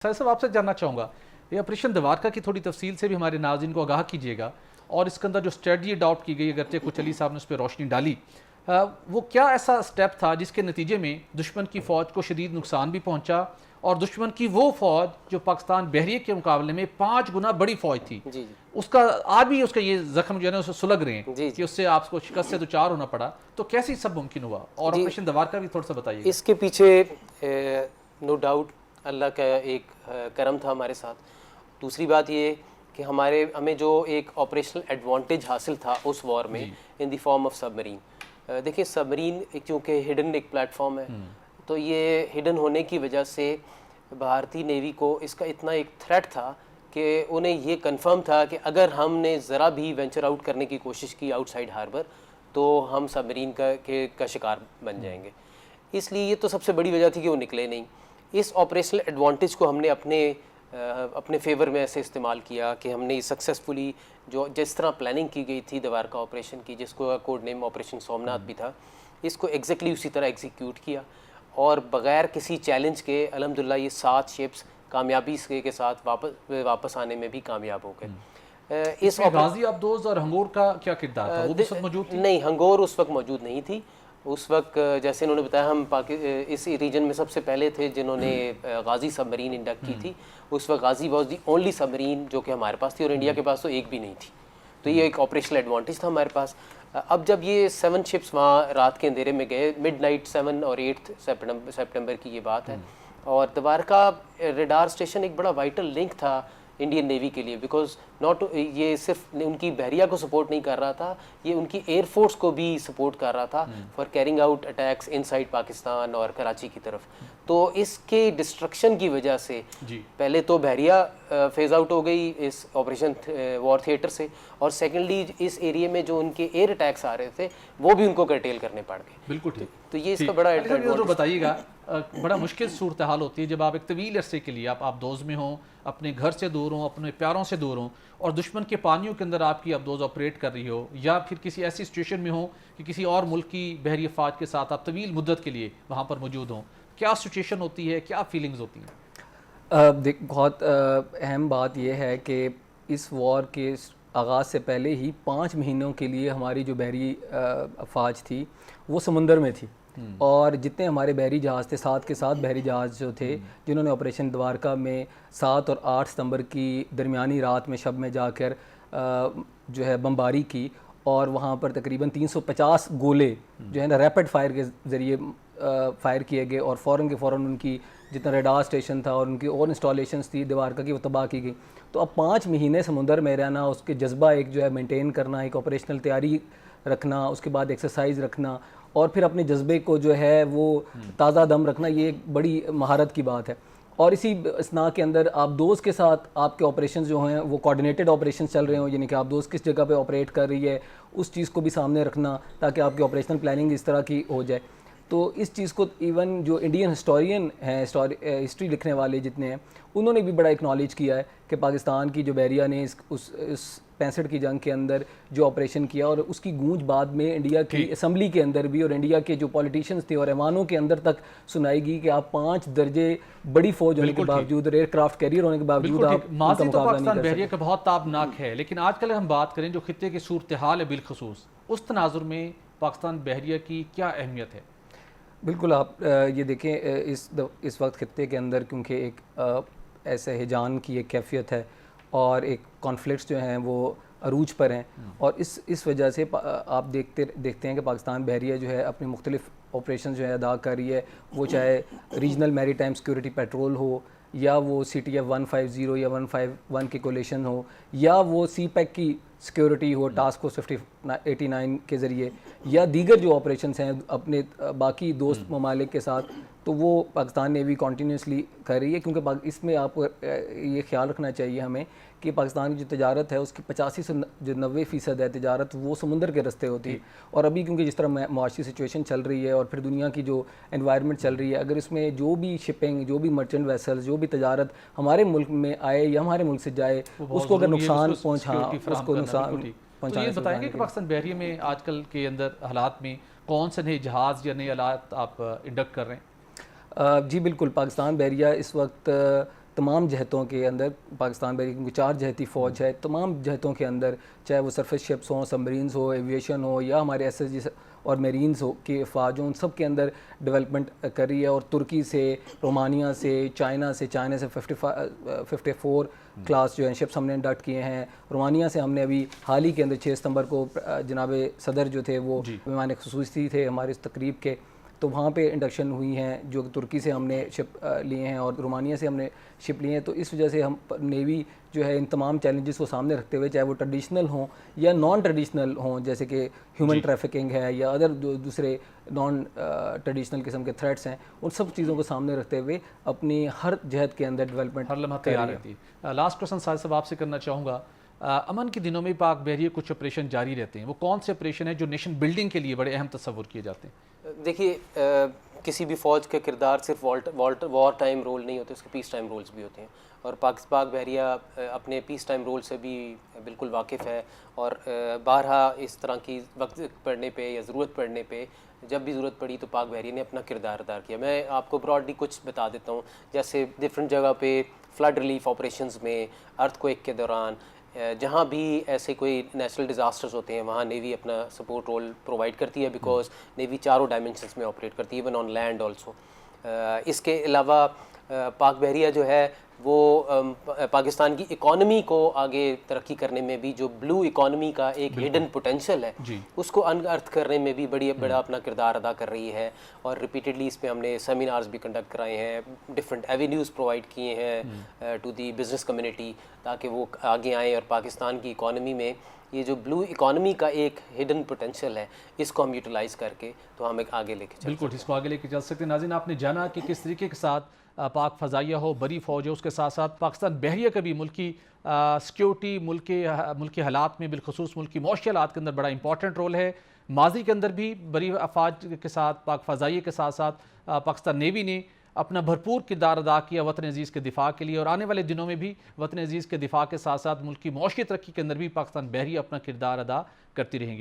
Sir साहब आपसे जानना चाहूँगा ये ऑपरेशन दवारका की थोड़ी तफसील से भी हमारे नाज़रीन को आगाह कीजिएगा और इसके अंदर जो स्ट्रेटजी अडॉप्ट की गई अगरचे कुछ अली साहब ने उस पर रोशनी डाली वो क्या ऐसा स्टेप था जिसके नतीजे में दुश्मन की फ़ौज को शदीद नुकसान भी पहुँचा और दुश्मन की वो फ़ौज जो पाकिस्तान बहरिए के मुकाबले में 5 गुना बड़ी फ़ौज थी जी। उसका आज भी उसका ये जख्म जो है ना उसे सुलग रहे हैं जी। कि उससे आपको शिकस्त से दो चार होना पड़ा, तो कैसे सब मुमकिन हुआ और ऑपरेशन दवारका भी थोड़ा सा बताइए। इसके पीछे नो डाउट अल्लाह का एक करम था हमारे साथ। दूसरी बात ये कि हमें जो एक ऑपरेशनल एडवांटेज हासिल था उस वॉर में in the form of submarine. देखिए सबमरीन क्योंकि हिडन एक प्लेटफॉर्म है, तो ये हिडन होने की वजह से भारतीय नेवी को इसका इतना एक थ्रेट था कि उन्हें ये कंफर्म था कि अगर हमने ज़रा भी वेंचर आउट करने की कोशिश की आउटसाइड हार्बर तो हम सबमरीन का शिकार बन जाएंगे। इसलिए ये तो सबसे बड़ी वजह थी कि वो निकले नहीं। इस ऑपरेशनल एडवांटेज को हमने अपने फेवर में ऐसे इस्तेमाल किया कि हमने सक्सेसफुली जो जिस तरह प्लानिंग की गई थी दवारका ऑपरेशन की, जिसको कोड नेम ऑपरेशन सोमनाथ भी था, इसको एग्जैक्टली उसी तरह एग्जीक्यूट किया और बग़ैर किसी चैलेंज के अल्हम्दुलिल्लाह ये 7 शिप्स कामयाबी के साथ वापस आने में भी कामयाब हो गए। इस गाजी अब्दोज और हंगोर का क्या किरदार था? वो भी सब मौजूद थी? नहीं, हंगोर उस वक्त मौजूद नहीं थी। उस वक्त जैसे इन्होंने बताया हम इस रीजन में सबसे पहले थे जिन्होंने गाजी सबमरीन इंडक्ट की थी। उस वक्त गाजी वॉज दी ओनली सबमरीन जो कि हमारे पास थी और इंडिया के पास तो एक भी नहीं थी, तो ये एक ऑपरेशनल एडवांटेज था हमारे पास। अब जब ये 7 शिप्स वहाँ रात के अंधेरे में गए, मिडनाइट 7 और 8 सितंबर की ये बात है, और दवारका रेडार स्टेशन एक बड़ा वाइटल लिंक था इंडियन नेवी के लिए, बिकॉज नॉट ये सिर्फ उनकी बहरिया को सपोर्ट नहीं कर रहा था, ये उनकी एयरफोर्स को भी सपोर्ट कर रहा था for carrying out attacks inside Pakistan और कराची की तरफ। तो इसके डिस्ट्रक्शन की वजह से पहले तो बहरिया फेज आउट हो गई इस ऑपरेशन वॉर थिएटर से, और सेकेंडली इस एरिया में जो उनके एयर अटैक्स आ रहे थे वो भी उनको कर्टेल करने पड़ गए। बिल्कुल ठीक। तो ये इसका बड़ा एडवांटेज बताइएगा। बड़ा मुश्किल सूरत हाल होती है जब आप एक तवील अरसे के लिए आप दोज में हों, अपने घर से दूर हों, अपने प्यारों से दूर हों और दुश्मन के पानियों के अंदर आपकी अब्दोज ऑपरेट कर रही हो, या फिर किसी ऐसी सिचुएशन में हो कि किसी और मुल्क की बहरी अफवाज के साथ आप तवील मुद्दत के लिए वहाँ पर मौजूद हों। क्या सिचुएशन होती है, क्या फीलिंग्स होती हैं? बहुत अहम बात यह है कि इस वॉर के आगाज़ से पहले ही 5 महीनों के लिए हमारी जो बहरी अफवाज थी वो समुंदर में थी, और जितने हमारे बहरी जहाज़ थे, 7 के 7 बहरी जहाज़ जो थे जिन्होंने ऑपरेशन द्वारका में 7 और 8 सितंबर की दरमियानी रात में शब में जाकर जो है बमबारी की, और वहाँ पर तकरीबन 350 गोले जो है ना रैपिड फायर के ज़रिए फायर किए गए, और फ़ौरन के फ़ौरन उनकी जितना रेडार स्टेशन था और उनकी और इंस्टॉलेशंस थी दवारका की वो तबाह की गई। तो अब 5 महीने समुंदर में रहना, उसके जज्बा एक जो है मेंटेन करना, एक ऑपरेशनल तैयारी रखना, उसके बाद एक्सरसाइज रखना और फिर अपने जज्बे को जो है वो ताज़ा दम रखना, ये एक बड़ी महारत की बात है। और इसी स्ना के अंदर आप दोस्त के साथ आपके ऑपरेशंस जो हैं वो कोऑर्डिनेटेड ऑपरेशंस चल रहे हों, यानी कि आप दोस्त किस जगह पे ऑपरेट कर रही है उस चीज़ को भी सामने रखना ताकि आपकी ऑपरेशनल प्लानिंग इस तरह की हो जाए। तो इस चीज़ को इवन जो इंडियन हिस्टोरियन हैं, हिस्ट्री लिखने वाले जितने हैं, उन्होंने भी बड़ा एक्नॉलेज किया है कि पाकिस्तान की जो बहरिया ने इस 65 की जंग के अंदर जो ऑपरेशन किया, और उसकी गूंज बाद में इंडिया की असम्बली के अंदर भी और इंडिया के जो पॉलिटिशियंस थे और ऐवानों के अंदर तक सुनाई गई कि आप 5 दर्जे बड़ी फौज होने के बावजूद, एयरक्राफ्ट कैरियर होने के बावजूद आप माज़ी तो पाकिस्तान बहरिया का बहुत ताबनाक है, लेकिन आजकल हम बात करें जो खित्ते की सूरत हाल है बिलखसूस, उस तनाजुर में पाकिस्तान बहरिया की क्या अहमियत है? बिल्कुल, आप ये देखें इस वक्त खित्ते के अंदर क्योंकि एक ऐसे हिजान की एक कैफियत है और एक कॉन्फ्लिक्ट्स जो हैं वो अरूज पर हैं, और इस वजह से आप देखते हैं कि पाकिस्तान बहरिया जो है अपने मुख्तलिफ ऑपरेशन जो है अदा कर रही है, वो चाहे रीजनल मैरीटाइम सिक्योरिटी पेट्रोल हो, या वो CTF 150 या 151 के कोलेशन हो, या वो CPEC की सिक्योरिटी हो टास्क फोर्स 89 के ज़रिए, या दीगर जो ऑपरेशंस हैं अपने बाकी दोस्त ममालिक के साथ, तो वो पाकिस्तान नेवी कॉन्टीन्यूसली कर रही है। क्योंकि इसमें आपको ये ख्याल रखना चाहिए हमें कि पाकिस्तान की जो तजारत है उसकी 85 से जो 90% है तजारत वो समुंदर के रास्ते होती है, और अभी क्योंकि जिस तरह माशी सिचुएशन चल रही है और फिर दुनिया की जो एनवायरनमेंट चल रही है, अगर इसमें जो भी शिपिंग, जो भी मर्चेंट वेसल्स, जो भी तजारत हमारे मुल्क में आए या हमारे मुल्क से जाए, उसको अगर नुकसान पहुँचा, उसको नुकसान तो ये बताएंगे कि पाकिस्तान बहरिया में आजकल के अंदर हालात में कौन से नए जहाज़ या नए आलात आप इंडक्ट कर रहे हैं? जी बिल्कुल, पाकिस्तान बहरिया इस वक्त تمام جہتوں کے اندر پاکستان بحری، کیونکہ 4 جہتی فوج ہے، تمام جہتوں کے اندر چاہے وہ سرفیس شپس ہوں، سب مرینز ہو، ایویشن ہو، یا ہمارے ایس ایس جی اور میرینز ہو کی افواج ہوں، ان سب کے اندر ڈیولپمنٹ کر رہی ہے. اور ترکی سے، رومانیہ سے، چائنا سے 54 کلاس جو ہیں شپس ہم نے انڈکٹ کیے ہیں. رومانیہ سے ہم نے ابھی حال ہی کے اندر 6 ستمبر کو جناب صدر جو تھے وہ مہمان خصوصی تھے ہمارے اس تقریب کے، تو وہاں پہ انڈکشن ہوئی ہیں. جو ترکی سے ہم نے شپ لیے ہیں اور رومانیہ سے ہم نے شپ لیے ہیں. تو اس وجہ سے ہم نیوی جو ہے ان تمام چیلنجز کو سامنے رکھتے ہوئے، چاہے وہ ٹریڈیشنل ہوں یا نان ٹریڈیشنل ہوں، جیسے کہ ہیومن ٹریفکنگ ہے یا ادر دوسرے نان ٹریڈیشنل قسم کے تھریٹس ہیں، ان سب چیزوں کو سامنے رکھتے ہوئے اپنی ہر جہت کے اندر ڈیولپمنٹ ہر لمحہ تیار رہتی ہے. لاسٹ کوسچن ساجد صاحب آپ سے کرنا چاہوں گا، امن کے دنوں میں پاک بحریہ کچھ آپریشن جاری رہتے ہیں، وہ کون سے آپریشن ہیں جو نیشن بلڈنگ کے لیے بڑے اہم تصور کیے جاتے ہیں؟ دیکھیے کسی بھی فوج کا کردار صرف وار ٹائم رول نہیں ہوتے، اس کے پیس ٹائم رولز بھی ہوتے ہیں، اور پاک بحریہ اپنے پیس ٹائم رول سے بھی بالکل واقف ہے. اور بارہا اس طرح کی وقت پڑنے پہ یا ضرورت پڑنے پہ جب بھی ضرورت پڑی تو پاک بحریہ نے اپنا کردار ادا کیا. میں آپ کو براڈلی کچھ بتا دیتا ہوں، جیسے ڈفرینٹ جگہ پہ فلڈ ریلیف آپریشنز میں، ارتھ کویک کے دوران، جہاں بھی ایسے کوئی نیچرل ڈیزاسٹرز ہوتے ہیں وہاں نیوی اپنا سپورٹ رول پرووائڈ کرتی ہے، بیکاز نیوی چاروں ڈائمنشنز میں آپریٹ کرتی ہے، ایون آن لینڈ آلسو. اس کے علاوہ پاک بحریہ جو ہے وہ پاکستان کی اکانومی کو آگے ترقی کرنے میں بھی، جو بلو اکانومی کا ایک ہڈن پوٹینشیل ہے اس کو انارتھ کرنے میں بھی بڑا اپنا کردار ادا کر رہی ہے. اور ریپیٹڈلی اس پہ ہم نے سیمینارز بھی کنڈکٹ کرائے ہیں، ڈفرینٹ ایوینیوز پرووائڈ کیے ہیں ٹو دی بزنس کمیونٹی، تاکہ وہ آگے آئیں اور پاکستان کی اکانومی میں یہ جو بلو اکانومی کا ایک ہڈن پوٹینشیل ہے اس کو ہم یوٹیلائز کر کے تو ہم ایک آگے لے کے چل بالکل اس کو آگے لے کے چل سکتے ہیں. ناظرین آپ نے جانا کہ کس طریقے کے ساتھ پاک فضائیہ ہو، بری فوج ہو، اس کے ساتھ ساتھ پاکستان بحریہ کا بھی ملکی سیکیورٹی، ملکی حالات میں، بالخصوص ملکی معاشی حالات کے اندر بڑا امپورٹنٹ رول ہے. ماضی کے اندر بھی بری افواج کے ساتھ، پاک فضائیہ کے ساتھ ساتھ پاکستان نیوی نے اپنا بھرپور کردار ادا کیا وطن عزیز کے دفاع کے لیے، اور آنے والے دنوں میں بھی وطن عزیز کے دفاع کے ساتھ ساتھ ملکی معاشی ترقی کے اندر بھی پاکستان بحریہ اپنا کردار ادا کرتی رہیں گی.